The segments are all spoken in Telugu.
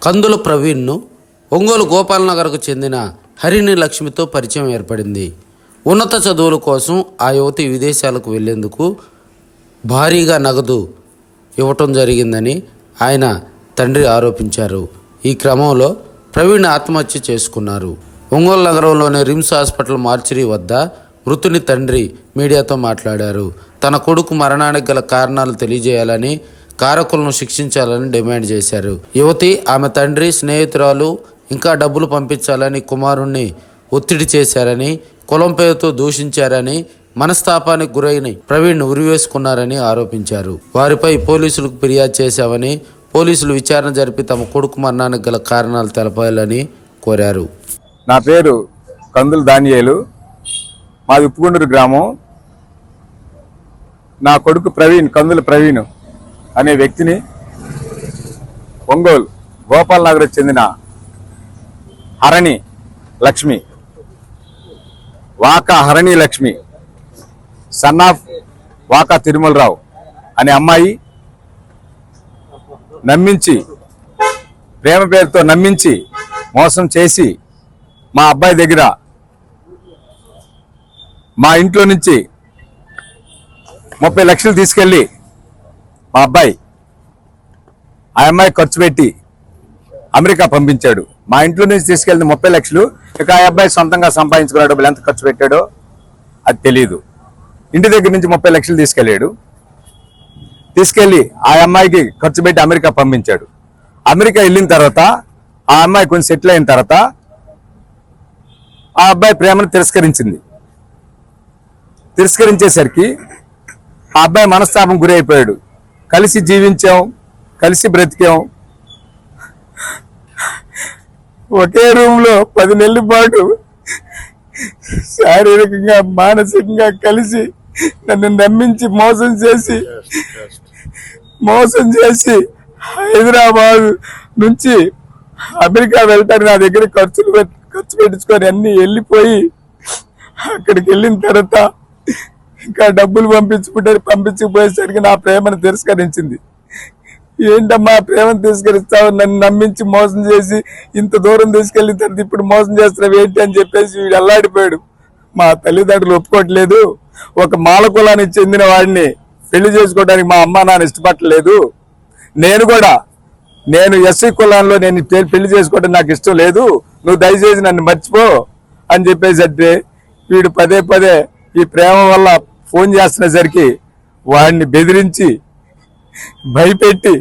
కందుల ప్రవీణ్ను ఒంగోలు గోపాలనగర్కు చెందిన హరిణి లక్ష్మితో పరిచయం ఏర్పడింది. ఉన్నత చదువుల కోసం ఆ యువతి విదేశాలకు వెళ్లేందుకు భారీగా నగదు ఇవ్వటం జరిగిందని ఆయన తండ్రి ఆరోపించారు. ఈ క్రమంలో ప్రవీణ్ ఆత్మహత్య చేసుకున్నారు. ఒంగోలు నగరంలోని రిమ్స్ హాస్పిటల్ మార్చిరీ వద్ద మృతుని తండ్రి మీడియాతో మాట్లాడారు. తన కొడుకు మరణానికి గల కారణాలు తెలియజేయాలని, కారకులను శిక్షించాలని డిమాండ్ చేశారు. యువతి, ఆమె తండ్రి, స్నేహితురాలు ఇంకా డబ్బులు పంపించాలని కుమారుణ్ణి ఒత్తిడి చేశారని, కులం పేరుతో దూషించారని, మనస్తాపానికి గురైన ప్రవీణ్ ఉరివేసుకున్నారని ఆరోపించారు. వారిపై పోలీసులకు ఫిర్యాదు చేశామని, పోలీసులు విచారణ జరిపి తమ కొడుకు మరణానికి గల కారణాలు తెలపాలని కోరారు. నా పేరు కందుల దానియేలు, మాది ఉప్పుగుండూరు గ్రామం. నా కొడుకు ప్రవీణ్, కందుల ప్రవీణ్ అనే వ్యక్తిని ఒంగోలు గోపాలనగర్కు చెందిన హరిణి లక్ష్మి, వాకా హరిణి లక్ష్మి, సన్ ఆఫ్ వాకా తిరుమలరావు అనే అమ్మాయి నమ్మించి, ప్రేమ పేరుతో నమ్మించి మోసం చేసి మా అబ్బాయి దగ్గర మా ఇంట్లో నుంచి 30 లక్షలు తీసుకెళ్ళి మా అబ్బాయి ఆ అమ్మాయి ఖర్చు పెట్టి అమెరికా పంపించాడు. మా ఇంట్లో నుంచి తీసుకెళ్ళిన 30 లక్షలు ఇక ఆ అబ్బాయి సొంతంగా సంపాదించుకున్న డబ్బులు ఎంత ఖర్చు పెట్టాడో అది తెలియదు. ఇంటి దగ్గర నుంచి 30 లక్షలు తీసుకెళ్ళి ఆ అమ్మాయికి ఖర్చు పెట్టి అమెరికా పంపించాడు. అమెరికా వెళ్ళిన తర్వాత ఆ అమ్మాయి కొంచెం సెటిల్ అయిన తర్వాత ఆ అబ్బాయి ప్రేమను తిరస్కరించేసరికి ఆ అబ్బాయి మనస్తాపం గురి అయిపోయాడు. కలిసి జీవించాం, కలిసి బ్రతికాం, ఒకే రూమ్లో 10 నెలల పాటు శారీరకంగా మానసికంగా కలిసి నన్ను నమ్మించి మోసం చేసి హైదరాబాద్ నుంచి అమెరికా వెళ్తారు నా దగ్గర ఖర్చు పెట్టించుకొని అన్ని వెళ్ళిపోయి అక్కడికి వెళ్ళిన తర్వాత ఇంకా డబ్బులు పంపించకపోయేసరికి నా ప్రేమను తిరస్కరించింది. ఏంటమ్మా ప్రేమను తిరస్కరిస్తావు, నన్ను నమ్మించి మోసం చేసి ఇంత దూరం తీసుకెళ్ళిన తర్వాత ఇప్పుడు మోసం చేస్తున్నావు ఏంటి అని చెప్పేసి వీడు అల్లాడిపోయాడు. మా తల్లిదండ్రులు ఒప్పుకోవట్లేదు. ఒక మాల కులానికి చెందిన వాడిని పెళ్లి చేసుకోవడానికి మా అమ్మ నాన్న ఇష్టపడలేదు. నేను ఎస్సీ కులాల్లో నేను పెళ్లి చేసుకోవడం నాకు ఇష్టం లేదు, నువ్వు దయచేసి నన్ను మర్చిపో అని చెప్పేసి అంటే వీడు పదే ఈ ప్రేమ వల్ల ఫోన్ చేస్తున్నసరికి వాడిని బెదిరించి భయపెట్టి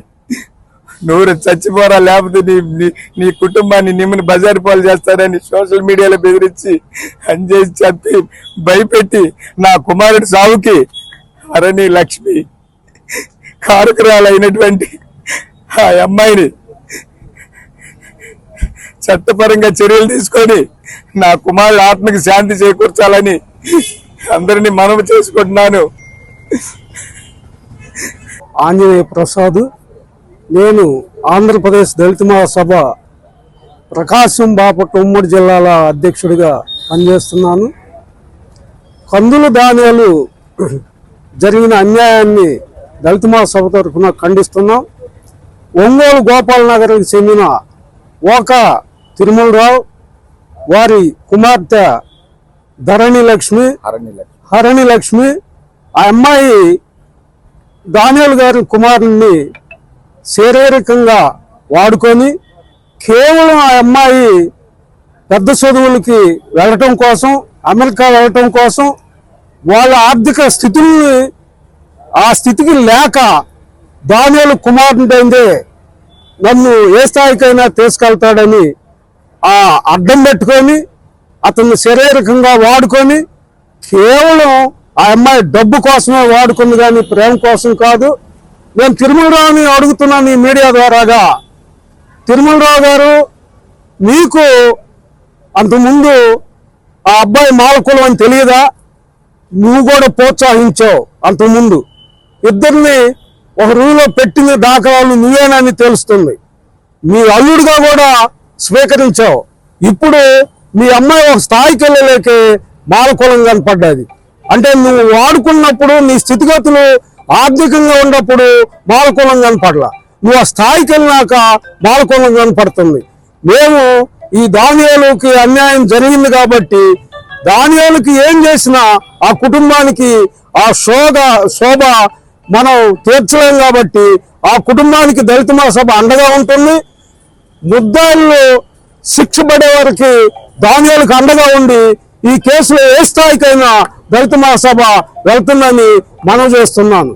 నువ్వు చచ్చిపోరా లేకపోతే నీ కుటుంబాన్ని నిమ్మని బజారు పాలు చేస్తారని సోషల్ మీడియాలో బెదిరించి అని చేసి చెప్పి భయపెట్టి నా కుమారుడి సావుకి హరిణి లక్ష్మి కారకురాలైనటువంటి ఆ అమ్మాయిని చట్టపరంగా చర్యలు తీసుకొని నా కుమారుడి ఆత్మకి శాంతి చేకూర్చాలని అందరినీ మనవి చేసుకుంటున్నాను. ఆంజనేయ ప్రసాద్, నేను ఆంధ్రప్రదేశ్ దళిత మహాసభ ప్రకాశం బాపట్ల ఉమ్మడి జిల్లాల అధ్యక్షుడిగా పనిచేస్తున్నాను. కందుల దానియాలు జరిగిన అన్యాయాన్ని దళిత మహాసభ తరఫున ఖండిస్తున్నాం. ఒంగోలు గోపాలనగర్కి చెందిన వాకా తిరుమలరావు, వారి కుమార్తె హరిణి లక్ష్మి, ఆ అమ్మాయి దానియాలు గారి కుమారుణ్ణి శారీరకంగా వాడుకొని కేవలం ఆ అమ్మాయి పెద్ద చదువులకి వెళ్ళటం కోసం, అమెరికా వెళ్ళటం కోసం వాళ్ళ ఆర్థిక స్థితికి లేక దానియాలు కుమారుడైందే నన్ను ఏ స్థాయికైనా తీసుకెళ్తాడని ఆ అడ్డం పెట్టుకొని అతన్ని శారీరకంగా వాడుకొని, కేవలం ఆ అమ్మాయి డబ్బు కోసమే వాడుకుంది కానీ ప్రేమ కోసం కాదు. నేను తిరుమలరావుని అడుగుతున్నాను ఈ మీడియా ద్వారాగా, తిరుమలరావు గారు, మీకు అంతకుముందు ఆ అబ్బాయి మాలకులం అని తెలియదా? నువ్వు కూడా ప్రోత్సహించావు. అంతకుముందు ఇద్దరిని ఒక రూలో పెట్టిన దాఖలాలు నువ్వేనని తెలుస్తుంది. మీ అల్లుడిగా కూడా స్వీకరించావు. ఇప్పుడు మీ అమ్మాయి ఒక స్థాయికి వెళ్ళలేక మాలకులం కనపడ్డది. అంటే నువ్వు వాడుకున్నప్పుడు నీ స్థితిగతులు ఆర్థికంగా ఉన్నప్పుడు మాలకులం కనపడలా. నువ్వు ఆ స్థాయికి వెళ్ళినాక బాలకొండ కనపడుతుంది. మేము ఈ దానియేలుకి అన్యాయం జరిగింది కాబట్టి దానియేలుకి ఏం చేసినా ఆ కుటుంబానికి ఆ శోభ మనం తీర్చలేం కాబట్టి ఆ కుటుంబానికి దళిత మహాసభ అండగా ఉంటుంది. ముద్దాయిలు శిక్ష పడే వారికి దానియేలుకి అండగా ఉండి ఈ కేసులో ఏ స్థాయికైనా దళిత మహాసభ వెళ్తుందని మనవి చేస్తున్నాను.